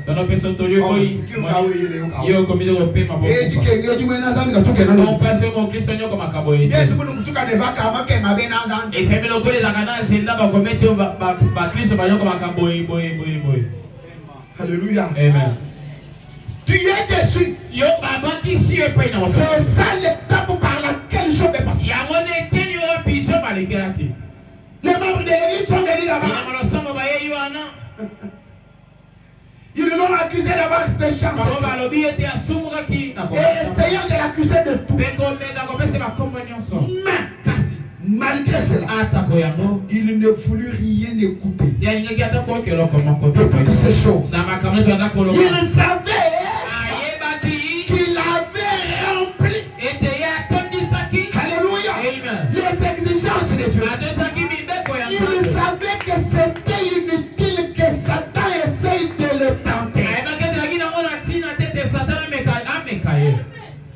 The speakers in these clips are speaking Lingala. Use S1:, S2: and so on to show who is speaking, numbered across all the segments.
S1: Dans nos personnes, tu as commis de repos, ma bonne. On passe mon Christ comme un caboye. Et c'est le collège à Ghana, c'est là qu'on met ma Christ comme un caboye.
S2: Alléluia.
S1: Amen.
S2: Tu es déçu. C'est ça l'étape par laquelle je vais passer. Les membres de l'église sont venus là-bas. Ils l'ont accusé d'avoir des chances. Et essayant de l'accuser de tout. Mais, malgré cela, il ne voulut rien écouter de toutes ces choses. Il savait qu'il avait rempli, alléluia, les exigences de Dieu. Il savait que c'était inutile que Satan essaye de le tenter.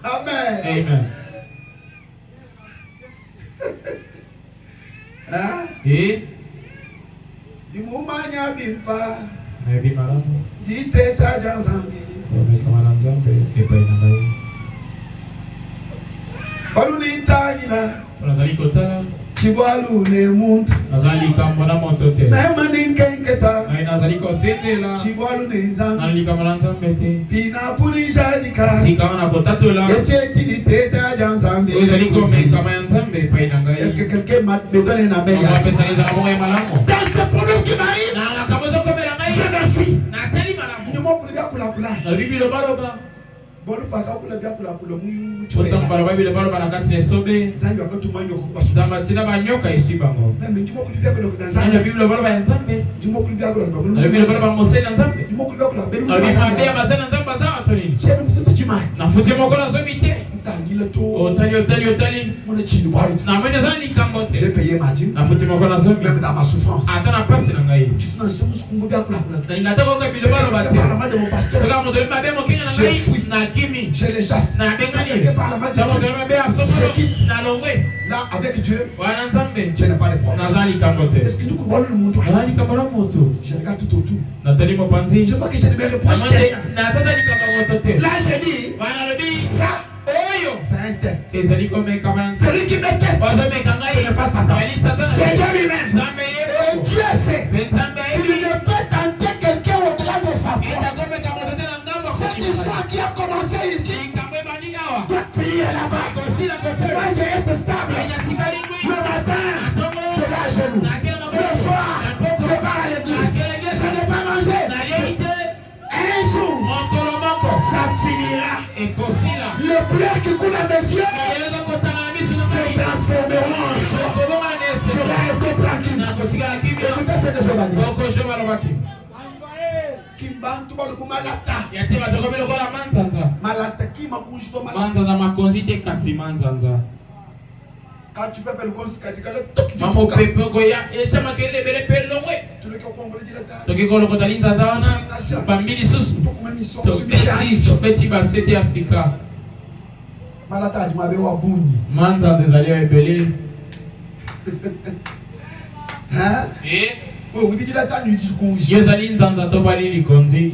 S2: Amen.
S1: Amen.
S2: Hein?
S1: Et
S2: du moment où il y a bimpa,
S1: mais malade.
S2: dit teta janzambi.
S1: Mais comment l'ensemble est pas inavai.
S2: Baluni tagila.
S1: Nazali kota.
S2: Chibalu ne muntu.
S1: Nazali kamona montote.
S2: Même ninkenketa.
S1: Nazali kosete la.
S2: Chibalu ne zam.
S1: Nazali kamona nzambete.
S2: Pina puli jadika.
S1: Si kamona kotato la.
S2: Echeti di teta janzambi.
S1: Nazali kome kamona nzambe pa inangai.
S2: Est-ce que quelqu'un m'a donné une abeille? Dans ce problème qui m'arrive, je m'enfuis. Nous m'ont pris à kula. Bolu paka kula bia kula muyu chwe.
S1: Autant para Bible balo banakati ne sobe.
S2: Zanyo akatu manyo kubasu.
S1: Zamba tina banyoka isibango.
S2: Mais ndimo kulibia kula
S1: Na
S2: Zanyo.
S1: Bible balo ba nzambe.
S2: Ndimo kulibia kula ba.
S1: Na Bible balo ba Mose na nzambe.
S2: Ndimo kulibia kula belu.
S1: Na Bible bia ba sana nzamba za atoni.
S2: Chebe mfuto chimai.
S1: Na futi moko na zobite.
S2: Tangile to.
S1: Otali.
S2: Mona chini wali.
S1: Na mwene zani kambote.
S2: J'ai payé ma dîme.
S1: Na futi moko na zobi.
S2: Même dans ma souffrance.
S1: Atana pasi na ngai.
S2: Na somo sukungu bia kula.
S1: Na ingata ko ka Bible balo ba te.
S2: De mon pasteur.
S1: Saka mo dole ba be mo kinga na ngai. Na kimi.
S2: Je les chasse.
S1: Na bengani.
S2: Là, avec Dieu,
S1: Wana nzambe.
S2: je n'ai pas de problème.
S1: Nazali kambote.
S2: Est-ce que nous pouvons le monde?
S1: Nazali kambola moto.
S2: Je regarde tout autour.
S1: Natali mo panzi.
S2: Je vois que je ne me reproche rien.
S1: Na satani kambote te.
S2: Là, je dis,
S1: Wana lobi.
S2: ça,
S1: Oyo.
S2: c'est un test.
S1: Ezali comme kamana.
S2: Celui qui me teste, ce n'est pas Satan. C'est Dieu lui-même. Et Dieu sait qu'il ne peut tenter quelqu'un au-delà de sa foi. Cette histoire qui a commencé ici doit finir là-bas. Moi, je reste stable. Le matin, je vais à genoux. Le soir, je pars à l'église. Je n'ai pas mangé. Un jour, ça finira. Le pleurs qui coule à mes yeux se transformeront en joie. Je vais rester tranquille. Écoutez ce que je vais dire. Kimbantu baluku malata.
S1: Yatema tokobelo kola manzanza.
S2: Malata kima kunjito malata.
S1: Manzanza makonzite kasi manzanza.
S2: Quand tu peux le consi katika le tok.
S1: Mamo pepe ko ya echama kele bele pelo mwe.
S2: Tuleke ko ngole dilata.
S1: Toki ko lokota linzanza wana. Bambili susu. Topeti basete asika.
S2: Malata ajuma be wa bunyi.
S1: Manzanza ezali ebele.
S2: Hein? Oh, vous dites la tanu du conji.
S1: Yezali nzanza to bali likonzi.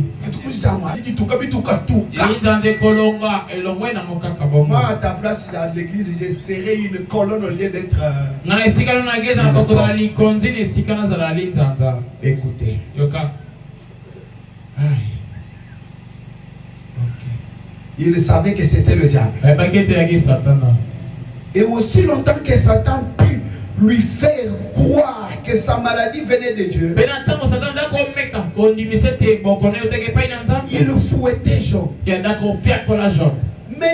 S2: Moi, à ta place dans l'église, j'ai serré une colonne au lieu d'être. Écoutez. Il savait que c'était le diable. Et aussi longtemps que Satan put lui faire croire que sa maladie venait de Dieu, il fouettait Job. Mais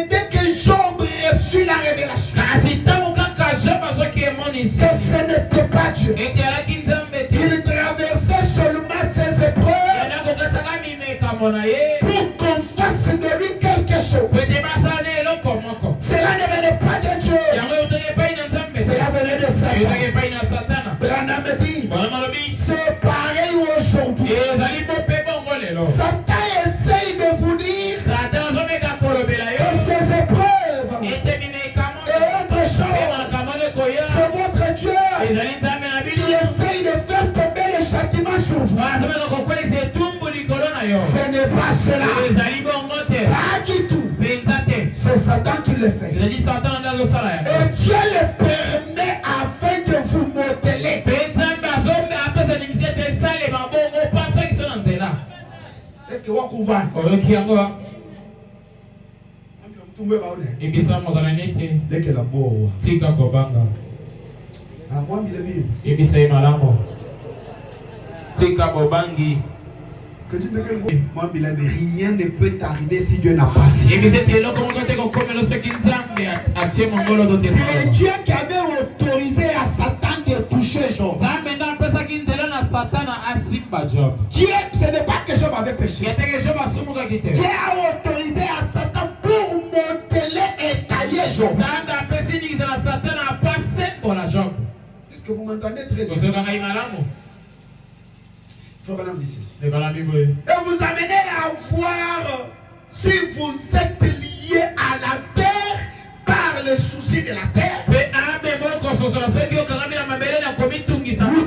S2: dès que Job reçut la révélation que ce n'était pas Dieu, il traversait seulement ses épreuves pour qu'on fasse de lui quelque chose. Cela ne venait pas de Dieu. Cela venait de Satan. Branham dit, c'est pareil aujourd'hui. Satan essaye de vous dire que ces épreuves et autres choses, c'est votre Dieu qui essaye de faire tomber le châtiment sur vous. Ce n'est pas cela. Pas du tout. C'est Satan qui le fait. Et Dieu le permet afin de vous modeler. Est-ce que vous comprenez?
S1: Ibisa mozananete
S2: Leke la boa.
S1: tika kobanga
S2: Moi il est
S1: ibisa imalamo tika bobangi
S2: que tu te dis moi rien ne peut t'arriver si Dieu n'a pas si.
S1: ibisa telo comme quand on comme le sekin zambe atie mongolo do te.
S2: C'est Dieu qui avait autorisé à Satan de toucher Job.
S1: Zambe nda pesa kinzela na Satana asimba Job.
S2: Dieu, ce n'est pas que Job avait péché.
S1: Yateke Job asumuka kite.
S2: Dieu a autorisé à Satan pour modeler et tailler Job.
S1: Zanda pesi ni na Satana a passé pour la Job.
S2: Est-ce que vous m'entendez très bien?
S1: Vous avez imalamo.
S2: Frère Banam dit ceci.
S1: Le balami boy.
S2: Et vous amenez à voir si vous êtes lié à la terre par les soucis de la terre. Ou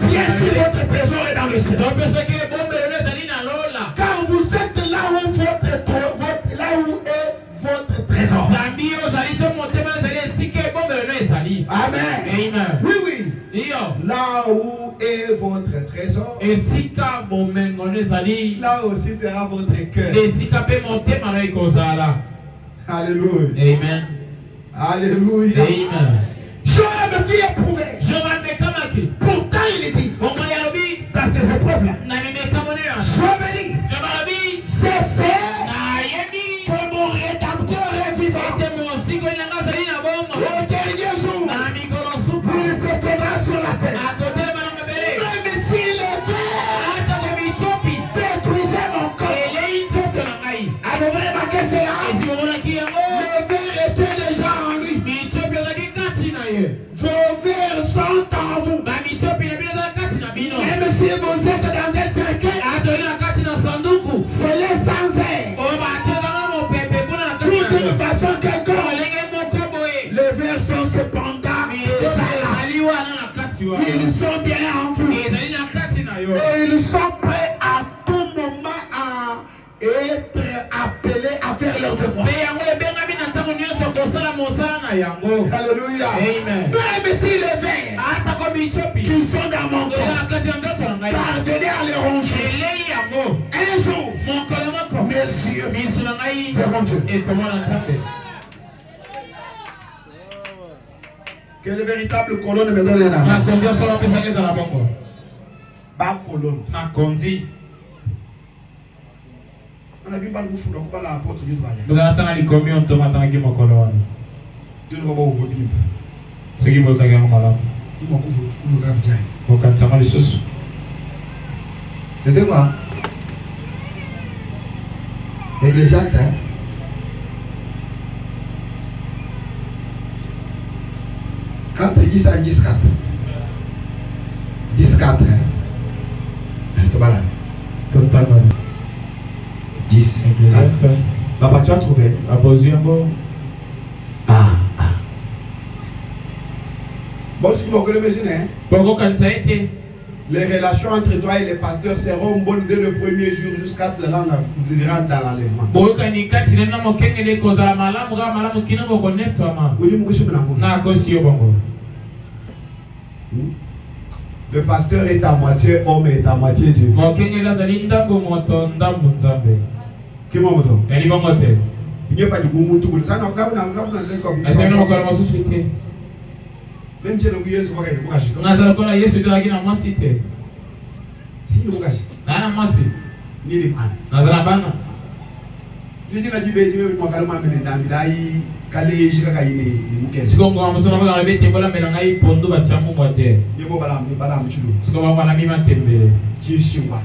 S2: bien si votre trésor est dans le ciel. Quand vous êtes là où est votre trésor. Amen.
S1: Amen.
S2: Oui, oui. Là où est votre trésor. Là aussi sera votre cœur. Alléluia.
S1: Amen.
S2: Alléluia.
S1: Amen.
S2: Job fut éprouvé. Pourtant il est dit dans ces épreuves-là. Job dit, je sais que mon rédempteur est vivant. Au dernier jour, il se tiendra sur la terre. Même s'il est fait, détruisez mon corps. Alors vous remarquez cela. Le verre était déjà en lui. Vos verres sont en vous. Même si vous êtes dans un cercueil, soyez sans air. Pour d'une façon quelconque, les verres sont cependant déjà là. Ils sont bien en vous. Et ils sont prêts à tout moment à être appelés à faire leur devoir. Alléluia.
S1: Amen.
S2: Même si les verres qui sont dans mon corps parvenez à les ronger, un jour, mes yeux verront Dieu. Que le véritable colonne me donne un amour. Pas colonne. On a vu pas le fou, donc pas la porte du travail.
S1: Vous attendez les communes, on attend qui m'ont collé.
S2: Dieu ne va pas ouvrir Bible.
S1: Ce qui vous a gagné en malade.
S2: Il m'a ouvert le travail.
S1: Au cas de ça, les choses.
S2: C'était quoi? Ecclésiaste, hein? Quand tu dis ça, 10-4. 10-4, hein? Tu vas là.
S1: Totalement.
S2: 10. Papa, tu as trouvé? Ah. Bon, ce que vous connaissez, hein? Les relations entre toi et les pasteurs seront bonnes dès le premier jour jusqu'à ce que l'an rentre dans l'enlèvement. Le pasteur est à moitié homme et à moitié Dieu. Qui m'a montré? Il n'y a pas de goût tout ça. Non, quand même si le Dieu soit quelque chose. Si nous gâchons. Ni les man. Tu dis que tu veux moi calmer mais dans bilaï calé jusqu'à gagner ni mukel.
S1: Si on commence à faire le bété voilà mais n'aille pondo batchamu moite.
S2: Ni bo balam chulo.
S1: Si on va la mima tembele.
S2: Chichiwa.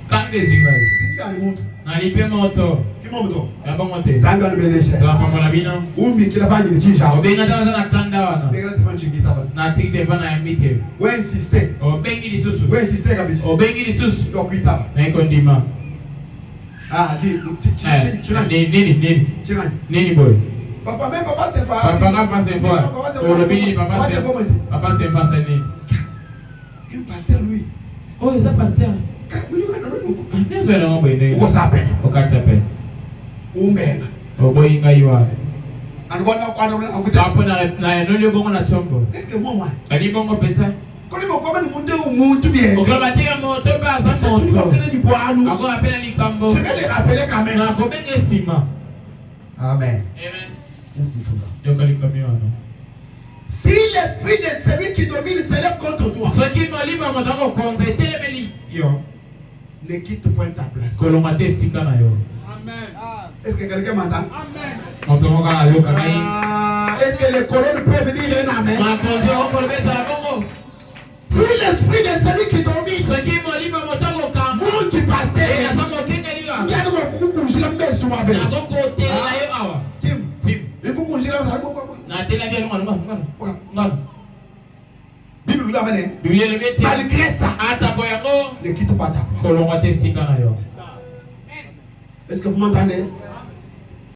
S1: Quand des images.
S2: Si gars monte.
S1: Nali pe moto.
S2: Qui monte?
S1: Ya ba mote.
S2: Zanga le benesha.
S1: Za pa mona bino.
S2: Umbi kila banyi chisha.
S1: Obenga taza na kanda wana.
S2: Ndega tifanchi kitaba.
S1: Na tiki defana ya mite.
S2: We insister.
S1: Obengi di susu.
S2: We insister kabisa.
S1: Obengi di susu.
S2: Ndo kuitaba.
S1: Na iko ndima.
S2: Ah, di
S1: nini boy.
S2: Papa même papa c'est fort.
S1: Papa c'est fort. Orobini papa c'est. Papa c'est fort c'est nini.
S2: Qui pasteur lui?
S1: Oh, c'est pasteur. Ndio sio mambo ine.
S2: Uko sape.
S1: Wakati sape.
S2: Umenga.
S1: Oboyinga yiwa.
S2: Anibona kwana akuta.
S1: Hapo na ndio bongo na chombo.
S2: Est-ce que moi?
S1: Ani bongo pesa.
S2: Koni bokoma ni muntu bien.
S1: Ukabatia moto basa moto. Ako apena ni kambo.
S2: Je vais les rappeler quand même.
S1: Na ko benge sima.
S2: Amen.
S1: Amen.
S2: Si l'esprit de celui qui domine s'élève contre toi, ne quitte point ta place.
S1: Amen.
S2: Est-ce que quelqu'un m'entend?
S1: Amen.
S2: Est-ce que les colonnes peuvent dire un amen? Si l'esprit de celui qui domine, mon qui pasteur, malgré ça, ne quitte pas ta place. Est-ce que vous m'entendez?